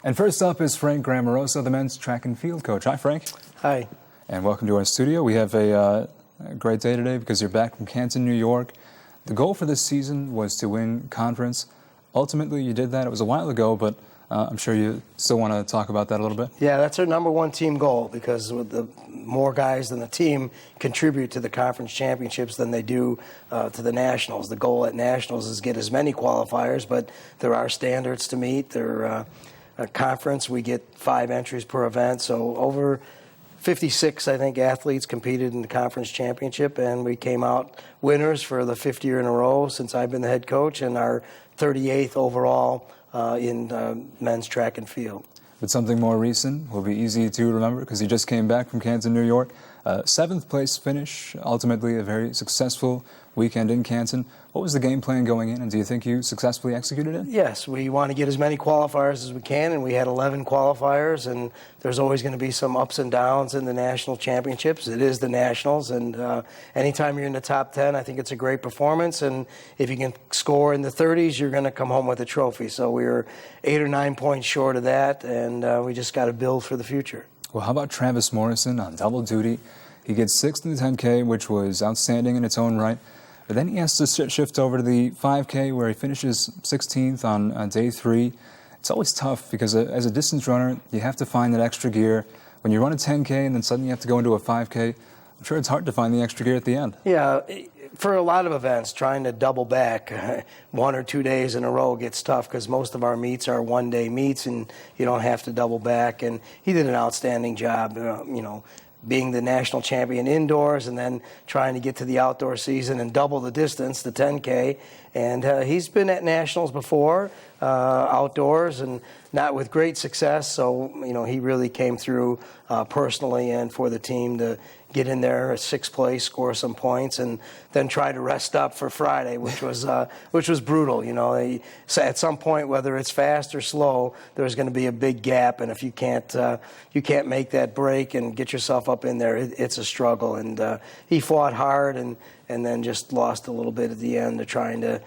And first up is Frank Gramarosso, the men's track and field coach. Hi, Frank. Hi. And welcome to our studio. We have a great day today because you're back from Canton, New York. The goal for this season was to win conference. Ultimately, you did that. It was a while ago, but I'm sure you still want to talk about that a little bit. Yeah, that's our number one team goal, because with the more guys than the team contribute to the conference championships than they do to the nationals. The goal at nationals is get as many qualifiers, but there are standards to meet. A conference, we get 5 entries per event, so over 56, I think, athletes competed in the conference championship, and we came out winners for the 5th year in a row since I've been the head coach, and our 38th overall in men's track and field. But something more recent will be easy to remember because you just came back from Canton, New York. 7th place finish, ultimately a very successful weekend in Canton. What was the game plan going in, and do you think you successfully executed it? Yes, we want to get as many qualifiers as we can, and we had 11 qualifiers, and there's always going to be some ups and downs in the national championships. It is the nationals, and anytime you're in the top 10, I think it's a great performance, and if you can score in the 30s, you're going to come home with a trophy. So we were 8 or 9 points short of that, and we just got to build for the future. Well, how about Travis Morrison on double duty? He gets 6th in the 10K, which was outstanding in its own right. But then he has to shift over to the 5K, where he finishes 16th on day 3. It's always tough because as a distance runner, you have to find that extra gear. When you run a 10K and then suddenly you have to go into a 5K, I'm sure it's hard to find the extra gear at the end. Yeah, for a lot of events, trying to double back 1 or 2 days in a row gets tough because most of our meets are one-day meets and you don't have to double back. And he did an outstanding job, being the national champion indoors and then trying to get to the outdoor season and double the distance, the 10K. And he's been at nationals before, outdoors, and not with great success. So, he really came through personally and for the team to get in there at 6th place, score some points, and then try to rest up for Friday, which was brutal. So at some point, whether it's fast or slow, there's going to be a big gap, and if you can't make that break and get yourself up in there, it's a struggle. And he fought hard, and then just lost a little bit at the end to trying to.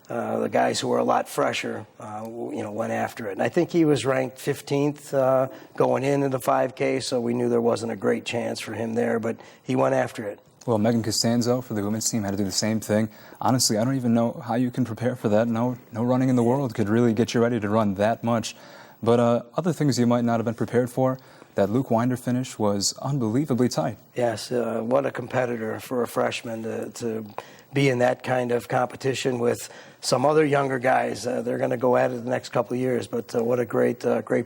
The guys who were a lot fresher, went after it. And I think he was ranked 15th going into the 5K, so we knew there wasn't a great chance for him there, but he went after it. Well, Megan Costanzo for the women's team had to do the same thing. Honestly, I don't even know how you can prepare for that. No running in the world could really get you ready to run that much. But other things you might not have been prepared for, that Luke Winder finish was unbelievably tight. Yes, what a competitor for a freshman to be in that kind of competition with some other younger guys. They're going to go at it the next couple of years, but what a great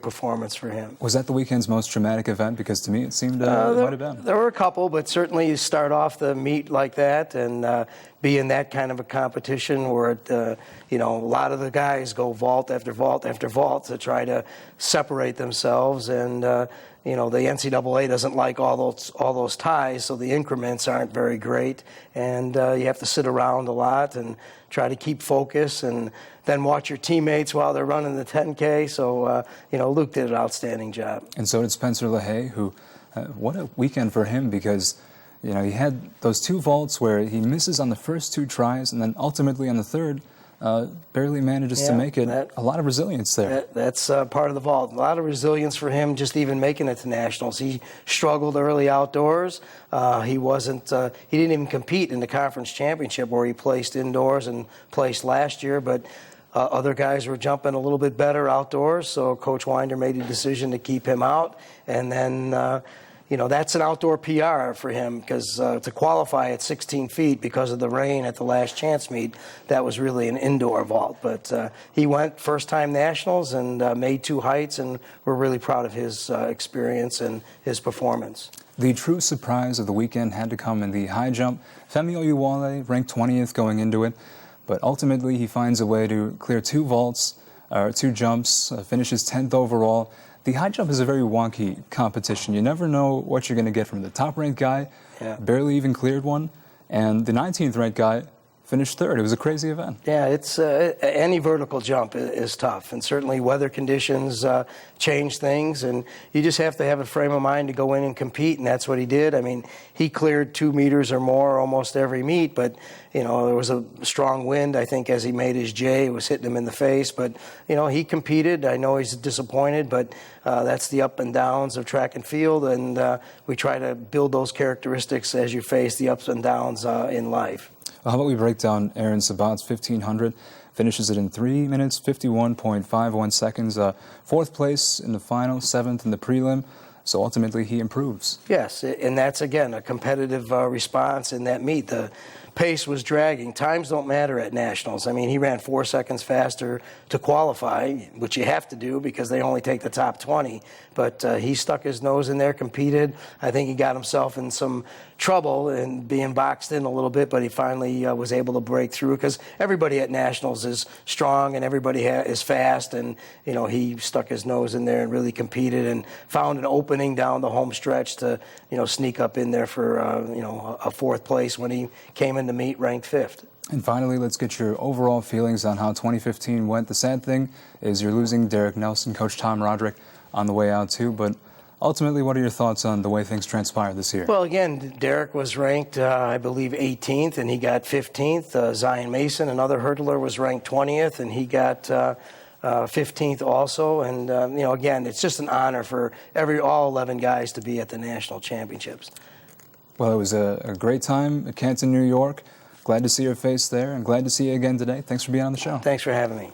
performance for him. Was that the weekend's most dramatic event? Because to me it seemed it might have been. There were a couple, but certainly you start off the meet like that and be in that kind of a competition where a lot of the guys go vault after vault after vault to try to separate themselves, and the NCAA doesn't like all those ties, so the increments aren't very great, and you have to sit around a lot and try to keep focus and then watch your teammates while they're running the 10K. So, Luke did an outstanding job. And so did Spencer LaHaye, who, what a weekend for him, because, he had those 2 vaults where he misses on the first 2 tries, and then ultimately on the 3rd, barely manages to make it. A lot of resilience there. That's part of the vault. A lot of resilience for him just even making it to nationals. He struggled early outdoors. He didn't even compete in the conference championship where he placed indoors and placed last year, but other guys were jumping a little bit better outdoors, so Coach Winder made a decision to keep him out. And then that's an outdoor PR for him, because to qualify at 16 feet because of the rain at the last chance meet, that was really an indoor vault. But he went first-time nationals and made 2 heights, and we're really proud of his experience and his performance. The true surprise of the weekend had to come in the high jump. Femi Oyewale ranked 20th going into it, but ultimately he finds a way to clear 2 vaults, 2 jumps, finishes 10th overall. The high jump is a very wonky competition. You never know what you're going to get from the top-ranked guy, barely even cleared one, and the 19th-ranked guy finished third. It was a crazy event. Yeah, it's any vertical jump is tough, and certainly weather conditions change things, and you just have to have a frame of mind to go in and compete, and that's what he did. I mean, he cleared 2 meters or more almost every meet, but there was a strong wind, I think, as he made his J. It was hitting him in the face, but he competed. I know he's disappointed, but that's the up and downs of track and field, and we try to build those characteristics as you face the ups and downs in life. Well, how about we break down Aaron Sabat's 1500? Finishes it in 3 minutes, 51.51 seconds. Fourth place in the final, seventh in the prelim. So ultimately, he improves. Yes, and that's, again, a competitive response in that meet. The pace was dragging. Times don't matter at nationals. I mean, he ran 4 seconds faster to qualify, which you have to do because they only take the top 20. But he stuck his nose in there, competed. I think he got himself in some trouble and being boxed in a little bit, but he finally was able to break through because everybody at nationals is strong and everybody is fast, and he stuck his nose in there and really competed and found an opening down the home stretch to sneak up in there for a fourth place when he came in to meet ranked fifth. And finally, let's get your overall feelings on how 2015 went. The sad thing is you're losing Derek Nelson, Coach Tom Roderick on the way out too, but ultimately, what are your thoughts on the way things transpired this year? Well, again, Derek was ranked, I believe, 18th, and he got 15th. Zion Mason, another hurdler, was ranked 20th, and he got 15th also. And, again, it's just an honor for all 11 guys to be at the national championships. Well, it was a great time at Canton, New York. Glad to see your face there, and glad to see you again today. Thanks for being on the show. Thanks for having me.